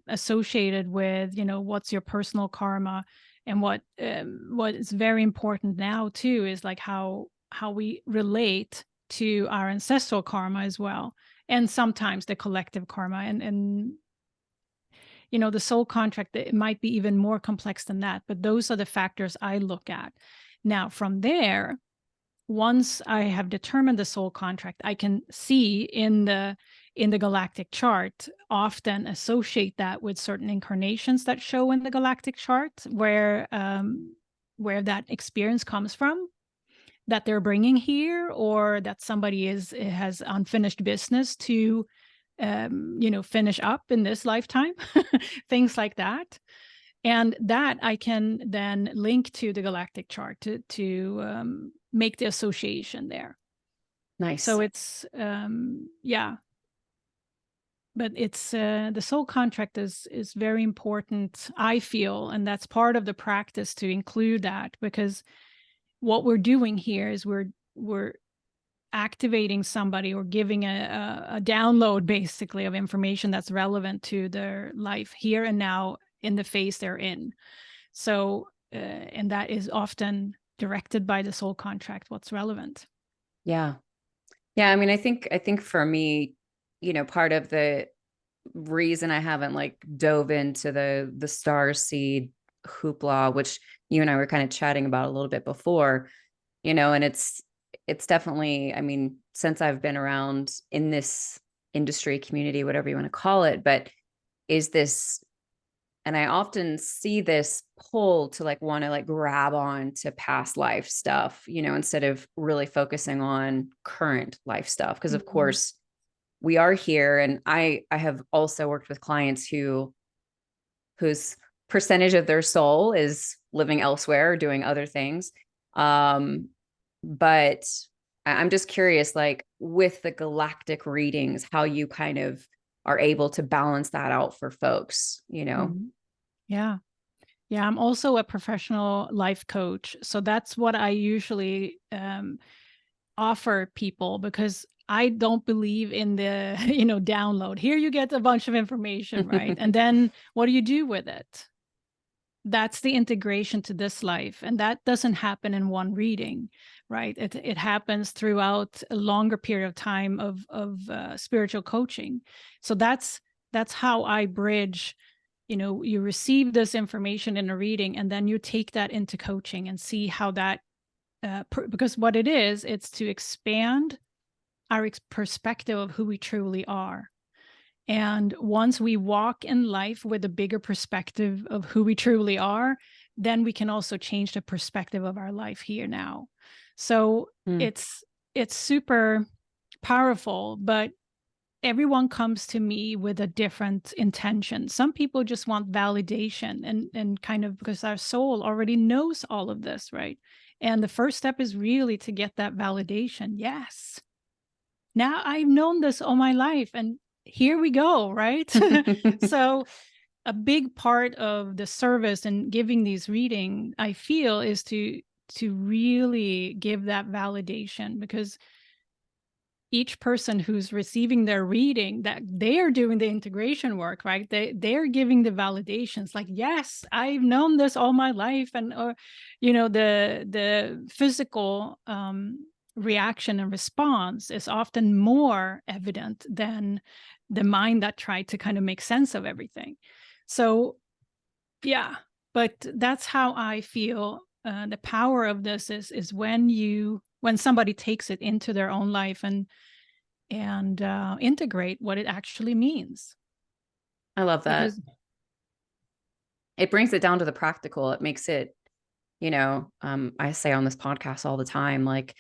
[SPEAKER 2] associated with, what's your personal karma. And what is very important now too is like how we relate to our ancestral karma as well, and sometimes the collective karma, and the soul contract, it might be even more complex than that, but those are the factors I look at. Now from there, once I have determined the soul contract, I can see in the galactic chart, often associate that with certain incarnations that show in the galactic chart, where that experience comes from, that they're bringing here, or that somebody has unfinished business to finish up in this lifetime, things like that. And that I can then link to the galactic chart to make the association there.
[SPEAKER 1] Nice.
[SPEAKER 2] So it's yeah, but it's the soul contract is very important, I feel, and that's part of the practice to include that, because what we're doing here is we're activating somebody or giving a download basically of information that's relevant to their life here and now in the phase they're in. So, and that is often directed by the soul contract, what's relevant.
[SPEAKER 1] Yeah. Yeah. I mean, I think for me, part of the reason I haven't like dove into the star seed hoopla, which you and I were kind of chatting about a little bit before, and it's definitely, I mean, since I've been around in this industry, community, whatever you want to call it, but is this, and I often see this pull to like want to like grab on to past life stuff, instead of really focusing on current life stuff. Because of course we are here. And I have also worked with clients whose percentage of their soul is living elsewhere, doing other things. But I'm just curious, like with the galactic readings, how you kind of are able to balance that out for folks,
[SPEAKER 2] Yeah. Yeah. I'm also a professional life coach. So that's what I usually offer people, because I don't believe in the, download. Here you get a bunch of information, right? And then what do you do with it? That's the integration to this life. And that doesn't happen in one reading, right? It happens throughout a longer period of time of spiritual coaching. So that's how I bridge, you receive this information in a reading, and then you take that into coaching and see how that, because what it is, it's to expand our perspective of who we truly are. And once we walk in life with a bigger perspective of who we truly are, then we can also change the perspective of our life here now. So it's super powerful, but everyone comes to me with a different intention. Some people just want validation and kind of, because our soul already knows all of this, right? And the first step is really to get that validation. Yes, now I've known this all my life, and here we go, right? So a big part of the service and giving these reading, I feel, is to really give that validation, because each person who's receiving their reading, that they are doing the integration work, right? They're giving the validations, like, yes, I've known this all my life. And the physical reaction and response is often more evident than the mind that tried to kind of make sense of everything. So yeah, but that's how I feel. The power of this is when somebody takes it into their own life and integrate what it actually means.
[SPEAKER 1] I love that. Because it brings it down to the practical. It makes it, I say on this podcast all the time, like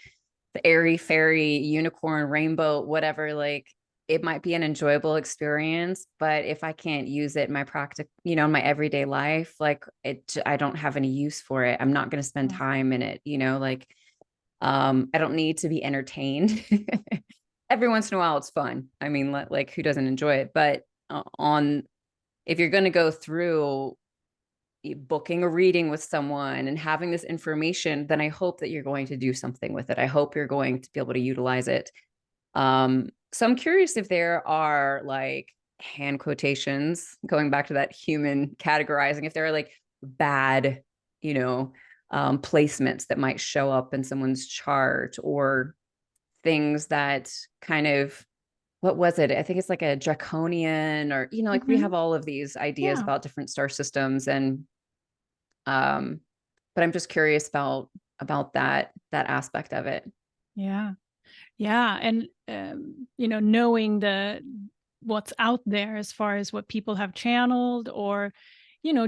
[SPEAKER 1] the airy fairy unicorn rainbow, whatever, like it might be an enjoyable experience, but if I can't use it in my in my everyday life, like I don't have any use for it. I'm not going to spend time in it, like, I don't need to be entertained. Every once in a while, it's fun. I mean, like who doesn't enjoy it? But if you're going to go through booking a reading with someone and having this information, then I hope that you're going to do something with it. I hope you're going to be able to utilize it. So I'm curious if there are like hand quotations, going back to that human categorizing, if there are like bad, placements that might show up in someone's chart, or things that kind of, what was it? I think it's like a draconian, or, like we have all of these ideas about different star systems, and, but I'm just curious about that aspect of it.
[SPEAKER 2] Yeah. Yeah. And, knowing what's out there as far as what people have channeled, or,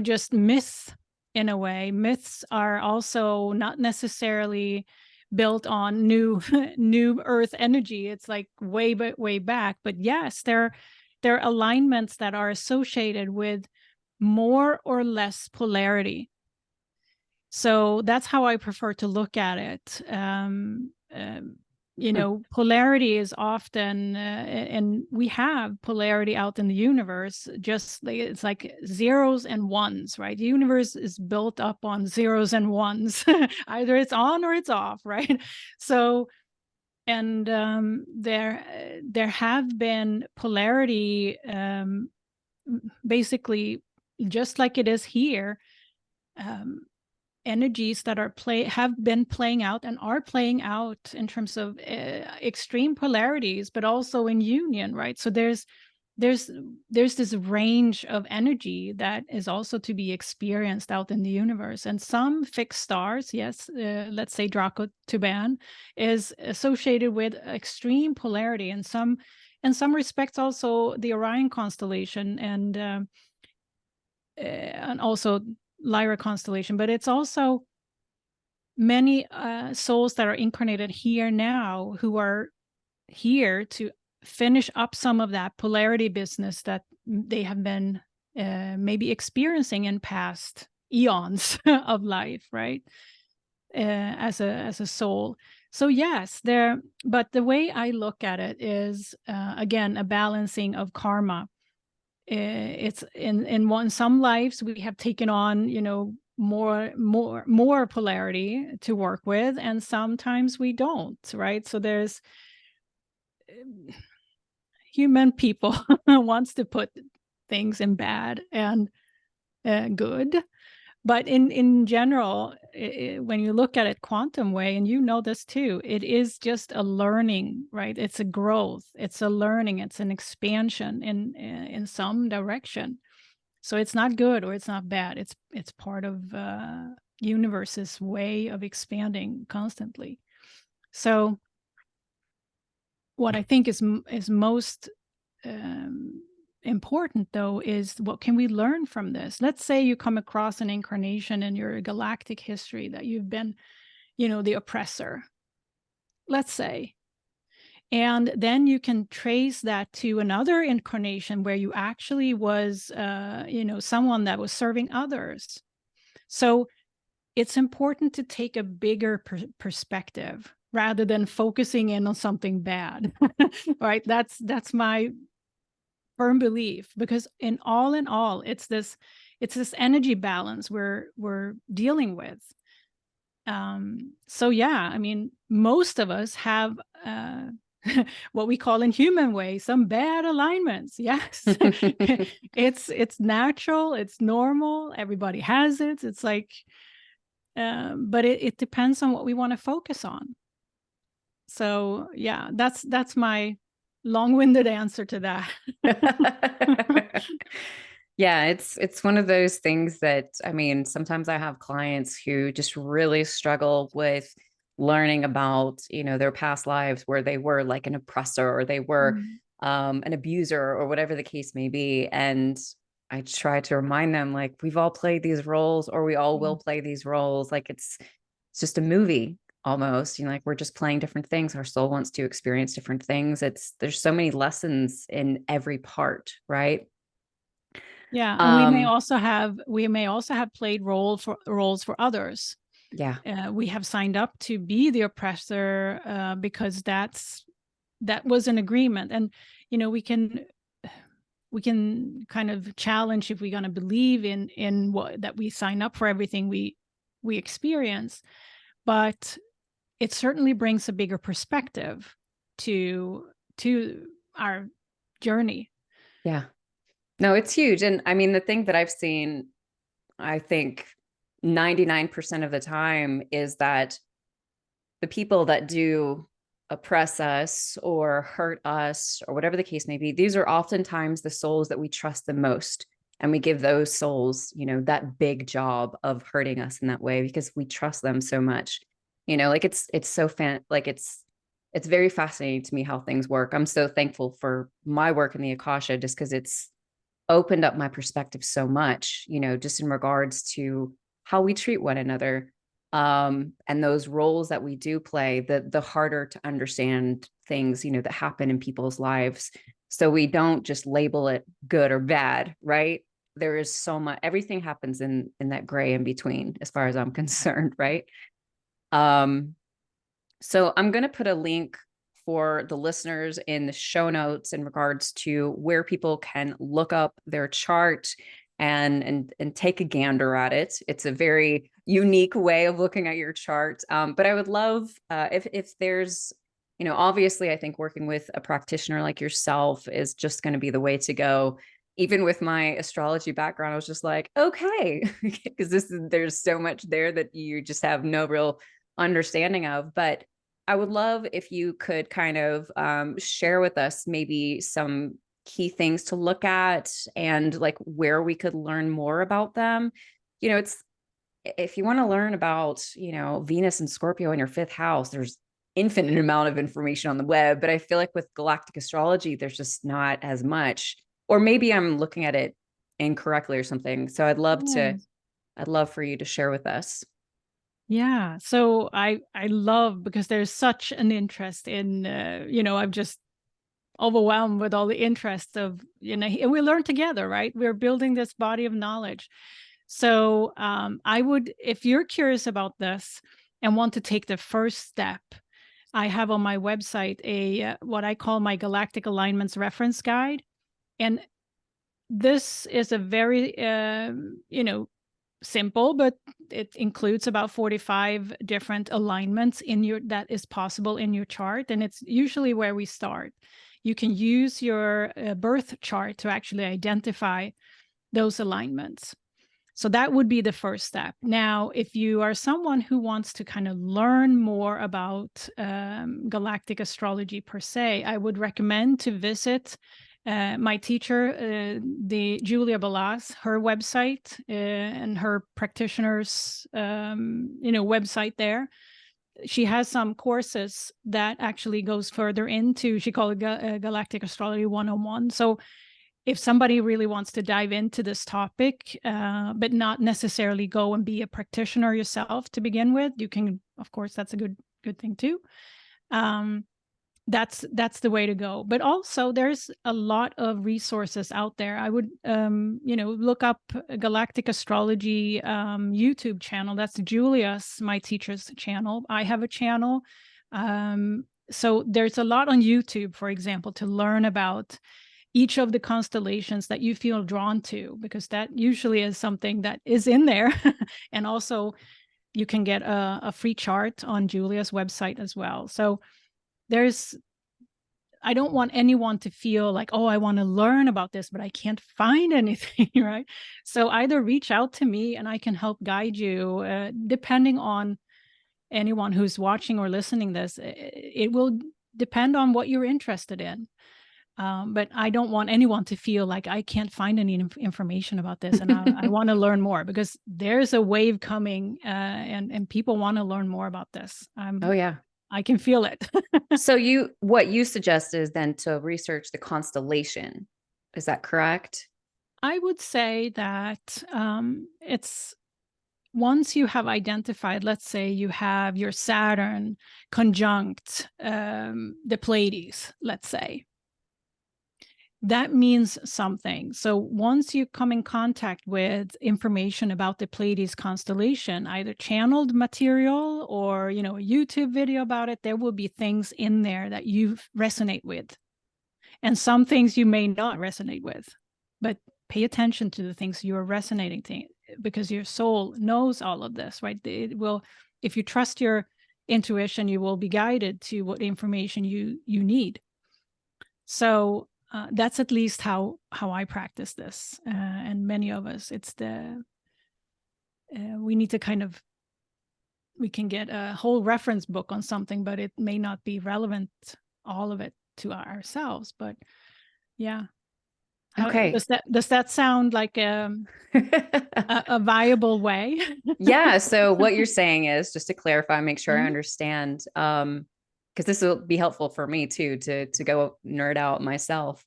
[SPEAKER 2] just myths in a way. Myths are also not necessarily built on new earth energy. It's like way back. But yes, they're alignments that are associated with more or less polarity. So that's how I prefer to look at it. Polarity is often, and we have polarity out in the universe, just like it's like zeros and ones, right? The universe is built up on zeros and ones. Either it's on or it's off, right? So there have been polarity, basically just like it is here, energies that have been playing out and are playing out in terms of extreme polarities, but also in union, right? So there's this range of energy that is also to be experienced out in the universe. And some fixed stars, yes, let's say Draco Tuban is associated with extreme polarity, and some in some respects also the Orion constellation, and also Lyra constellation. But it's also many souls that are incarnated here now who are here to finish up some of that polarity business that they have been maybe experiencing in past eons of life, right? As a soul. So yes, but the way I look at it is again a balancing of karma. It's in some lives we have taken on, more polarity to work with, and sometimes we don't, right? So there's human people wants to put things in bad and good, but in general, when you look at it quantum way, and you know this too, it is just a learning, right? It's a growth, it's a learning, it's an expansion in some direction. So it's not good or it's not bad. It's part of universe's way of expanding constantly. So what I think is most important, though, is what can we learn from this? Let's say you come across an incarnation in your galactic history that you've been, the oppressor, let's say. And then you can trace that to another incarnation where you actually was, someone that was serving others. So it's important to take a bigger perspective rather than focusing in on something bad, right? That's my firm belief, because in all, it's this energy balance we're dealing with. So yeah, I mean, most of us have what we call in human way some bad alignments. Yes. It's natural, it's normal, everybody has it. It's like but it depends on what we want to focus on. So yeah, that's my long-winded answer to that.
[SPEAKER 1] Yeah, it's one of those things that, I mean, sometimes I have clients who just really struggle with learning about, their past lives where they were like an oppressor, or they were an abuser, or whatever the case may be. And I try to remind them, like, we've all played these roles, or we all will play these roles. Like it's just a movie almost, like we're just playing different things. Our soul wants to experience different things. There's so many lessons in every part, right?
[SPEAKER 2] Yeah, and we may also have played roles for others.
[SPEAKER 1] Yeah.
[SPEAKER 2] We have signed up to be the oppressor because that was an agreement. And we can kind of challenge if we're going to believe in what that we sign up for everything we experience, but it certainly brings a bigger perspective to our journey.
[SPEAKER 1] Yeah. No, it's huge. And I mean, the thing that I've seen, I think 99% of the time, is that the people that do oppress us or hurt us, or whatever the case may be, these are oftentimes the souls that we trust the most. And we give those souls, that big job of hurting us in that way because we trust them so much. Like it's so it's very fascinating to me how things work. I'm so thankful for my work in the Akasha, just because it's opened up my perspective so much, just in regards to how we treat one another. And those roles that we do play, the harder to understand things, that happen in people's lives. So we don't just label it good or bad, right? There is so much, everything happens in that gray in between, as far as I'm concerned, right? So I'm going to put a link for the listeners in the show notes in regards to where people can look up their chart and take a gander at it. It's a very unique way of looking at your chart. But I would love if there's obviously I think working with a practitioner like yourself is just going to be the way to go. Even with my astrology background, I was just like, okay, because there's so much there that you just have no real understanding of. But I would love if you could kind of share with us maybe some key things to look at and like where we could learn more about them. It's if you want to learn about, Venus and Scorpio in your fifth house, there's infinite amount of information on the web, but I feel like with galactic astrology, there's just not as much, or maybe I'm looking at it incorrectly or something. So I'd love for you to share with us.
[SPEAKER 2] Yeah. So I love, because there's such an interest in, I'm just overwhelmed with all the interest of, and we learn together, right? We're building this body of knowledge. So I would, if you're curious about this and want to take the first step, I have on my website a what I call my Galactic Alignments Reference Guide. And this is a very, simple, but it includes about 45 different alignments that is possible in your chart. And it's usually where we start. You can use your birth chart to actually identify those alignments. So that would be the first step. Now, if you are someone who wants to kind of learn more about galactic astrology per se, I would recommend to visit my teacher, the Julia Balas, her website and her practitioner's, website there. She has some courses that actually goes further into, she called it Galactic Astrology 101. So if somebody really wants to dive into this topic, but not necessarily go and be a practitioner yourself to begin with, you can, of course, that's a good thing too. That's the way to go. But also there's a lot of resources out there. I would, look up Galactic Astrology YouTube channel. That's Julia's, my teacher's channel. I have a channel. So there's a lot on YouTube, for example, to learn about each of the constellations that you feel drawn to, because that usually is something that is in there. And also you can get a free chart on Julia's website as well. So I don't want anyone to feel like, oh, I want to learn about this, but I can't find anything, right? So either reach out to me and I can help guide you, depending on anyone who's watching or listening this. It will depend on what you're interested in. But I don't want anyone to feel like I can't find any information about this, and I want to learn more, because there's a wave coming, and people want to learn more about this.
[SPEAKER 1] Oh yeah.
[SPEAKER 2] I can feel it.
[SPEAKER 1] So what you suggest is then to research the constellation. Is that correct?
[SPEAKER 2] I would say that it's, once you have identified, let's say you have your Saturn conjunct the Pleiades, let's say, that means something. So once you come in contact with information about the Pleiades constellation, either channeled material or, a YouTube video about it, there will be things in there that you resonate with. And some things you may not resonate with, but pay attention to the things you are resonating to, because your soul knows all of this, right? It will, if you trust your intuition, you will be guided to what information you need. So that's at least how I practice this, and many of us. It's we need to we can get a whole reference book on something, but it may not be relevant, all of it, to ourselves. But yeah,
[SPEAKER 1] Okay.
[SPEAKER 2] does that sound like a viable way?
[SPEAKER 1] Yeah. So what you're saying is, just to clarify, make sure I
[SPEAKER 2] Mhm.
[SPEAKER 1] understand, because this will be helpful for me too, to go nerd out myself.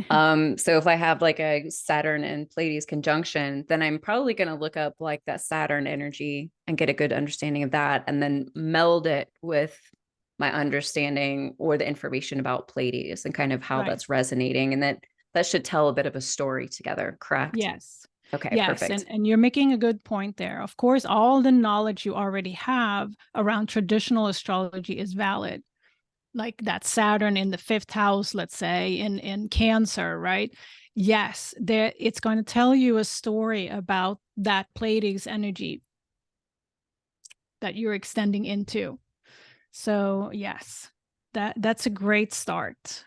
[SPEAKER 1] So if I have like a Saturn and Pleiades conjunction, then I'm probably going to look up like that Saturn energy and get a good understanding of that, and then meld it with my understanding or the information about Pleiades and kind of how
[SPEAKER 2] Right.
[SPEAKER 1] that's resonating. And that should tell a bit of a story together, correct?
[SPEAKER 2] Yes.
[SPEAKER 1] Okay,
[SPEAKER 2] Yes.
[SPEAKER 1] perfect.
[SPEAKER 2] And you're making a good point there. Of course, all the knowledge you already have around traditional astrology is valid. Like that Saturn in the fifth house, let's say, in Cancer, right? Yes, it's going to tell you a story about that Pleiades energy that you're extending into. So yes. that's a great start.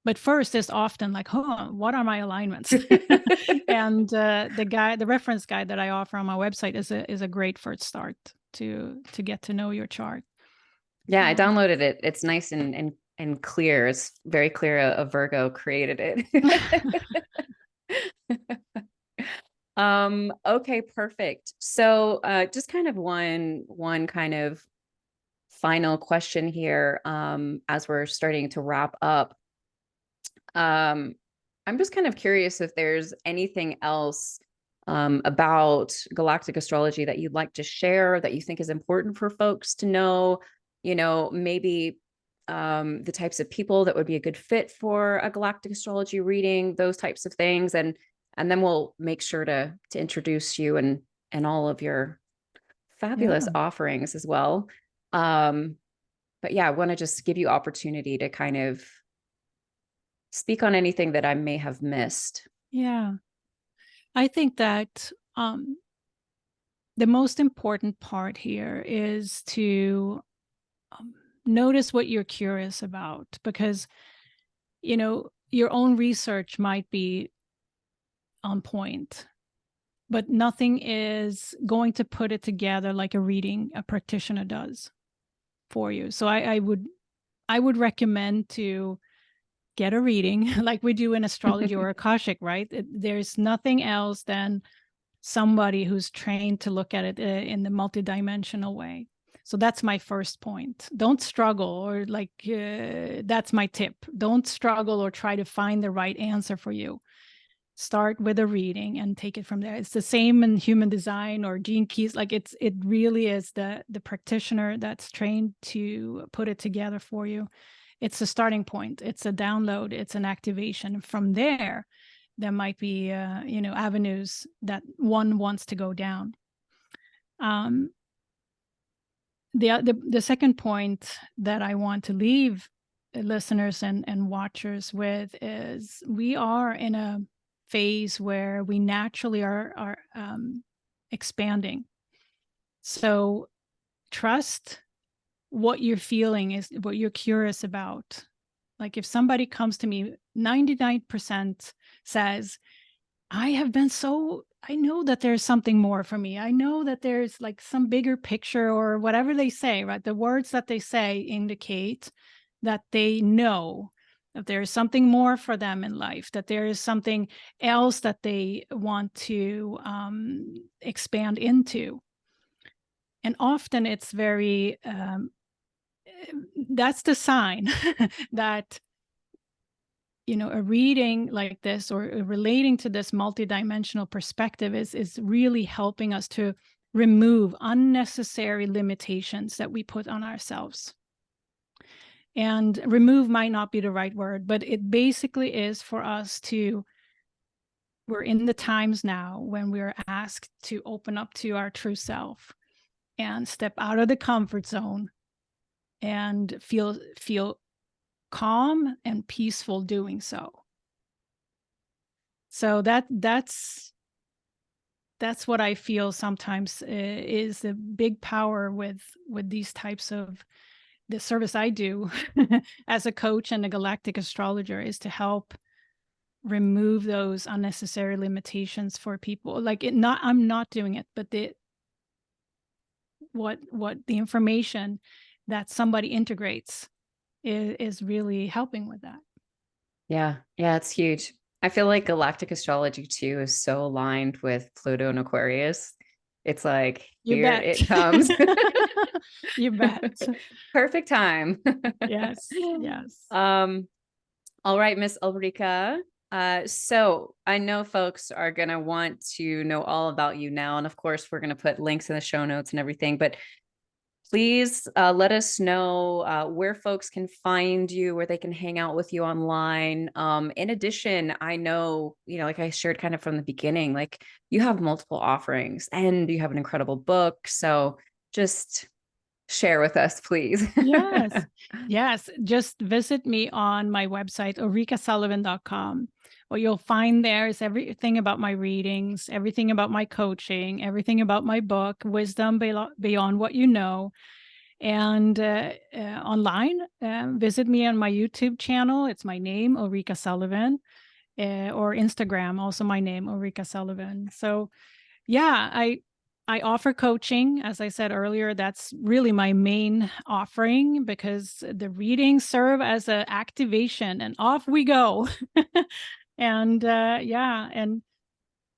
[SPEAKER 2] But first is often like, what are my alignments? And the reference guide that I offer on my website is a great first start to get to know your chart.
[SPEAKER 1] Yeah, I downloaded it. It's nice and clear. It's very clear a Virgo created it. Okay, perfect. So just kind of one kind of final question here as we're starting to wrap up. I'm just kind of curious if there's anything else about galactic astrology that you'd like to share that you think is important for folks to know, maybe the types of people that would be a good fit for a galactic astrology reading, those types of things. And then we'll make sure to introduce you and all of your fabulous offerings as well. But yeah, I want to just give you opportunity to kind of speak on anything that I may have missed.
[SPEAKER 2] Yeah. I think that the most important part here is to notice what you're curious about, because, your own research might be on point, but nothing is going to put it together like a practitioner does for you. So I would recommend to get a reading like we do in astrology or Akashic, right? There's nothing else than somebody who's trained to look at it in the multidimensional way. So that's my first point. Don't struggle, or that's my tip. Don't struggle or try to find the right answer for you. Start with a reading and take it from there. It's the same in human design or Gene Keys. It really is the practitioner that's trained to put it together for you. It's a starting point. It's a download. It's an activation. From there might be, avenues that one wants to go down. The second point that I want to leave listeners and watchers with is we are in a phase where we naturally are expanding. So trust what you're feeling is what you're curious about. Like if somebody comes to me, 99% says, I know that there's something more for me. I know that there's like some bigger picture, or whatever they say, right? The words that they say indicate that they know that there is something more for them in life, that there is something else that they want to expand into. And often it's very, that's the sign that, a reading like this or relating to this multidimensional perspective is really helping us to remove unnecessary limitations that we put on ourselves. And remove might not be the right word, but it basically is for us we're in the times now when we're asked to open up to our true self and step out of the comfort zone and feel calm and peaceful doing so. So that's what I feel sometimes is a big power with these types of the service I do as a coach and a galactic astrologer, is to help remove those unnecessary limitations for people. I'm not doing it, but what the information that somebody integrates is really helping with that.
[SPEAKER 1] Yeah, it's huge. I feel like galactic astrology too is so aligned with Pluto and Aquarius. It's like, here it comes.
[SPEAKER 2] You bet.
[SPEAKER 1] Perfect time.
[SPEAKER 2] Yes.
[SPEAKER 1] All right, Miss Ulrika. So I know folks are going to want to know all about you now. And of course, we're going to put links in the show notes and everything, but please let us know where folks can find you, where they can hang out with you online. In addition, I know, like I shared kind of from the beginning, like you have multiple offerings and you have an incredible book. So just share with us, please.
[SPEAKER 2] Yes. Just visit me on my website, ulrikasullivan.com. What you'll find there is everything about my readings, everything about my coaching, everything about my book, Wisdom Beyond What You Know. And online, visit me on my YouTube channel. It's my name, Ulrika Sullivan, or Instagram, also my name, Ulrika Sullivan. So yeah, I offer coaching. As I said earlier, that's really my main offering, because the readings serve as an activation, and off we go. And yeah, and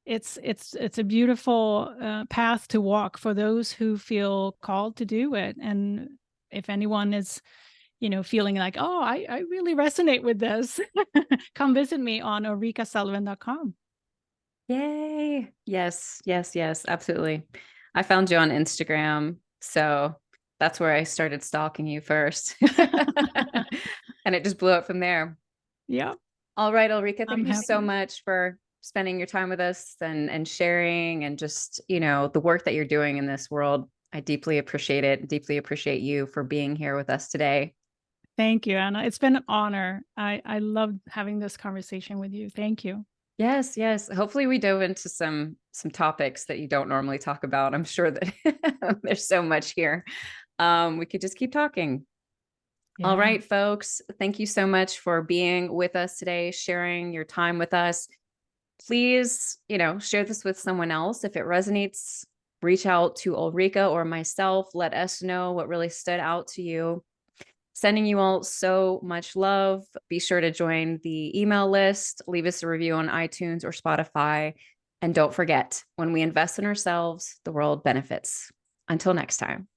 [SPEAKER 2] it's a beautiful path to walk for those who feel called to do it. And if anyone is, feeling like, oh, I really resonate with this, come visit me on ulrikasullivan.com.
[SPEAKER 1] Yay. Yes, yes, yes, absolutely. I found you on Instagram, so that's where I started stalking you first. And it just blew up from there.
[SPEAKER 2] Yeah,
[SPEAKER 1] All right, Ulrika,
[SPEAKER 2] I'm
[SPEAKER 1] thank you so
[SPEAKER 2] happy.
[SPEAKER 1] much for spending your time with us and sharing, and just, the work that you're doing in this world. I deeply appreciate it. Deeply appreciate you for being here with us today.
[SPEAKER 2] Thank you, Anna. It's been an honor. I loved having this conversation with you. Thank you.
[SPEAKER 1] Yes, yes. Hopefully we dove into some topics that you don't normally talk about. I'm sure that there's so much here. We could just keep talking. All
[SPEAKER 2] Yeah.
[SPEAKER 1] right, folks. Thank you so much for being with us today, sharing your time with us. Please, share this with someone else. If it resonates, reach out to Ulrika or myself. Let us know what really stood out to you. Sending you all so much love. Be sure to join the email list, leave us a review on iTunes or Spotify. And don't forget, when we invest in ourselves, the world benefits. Until next time.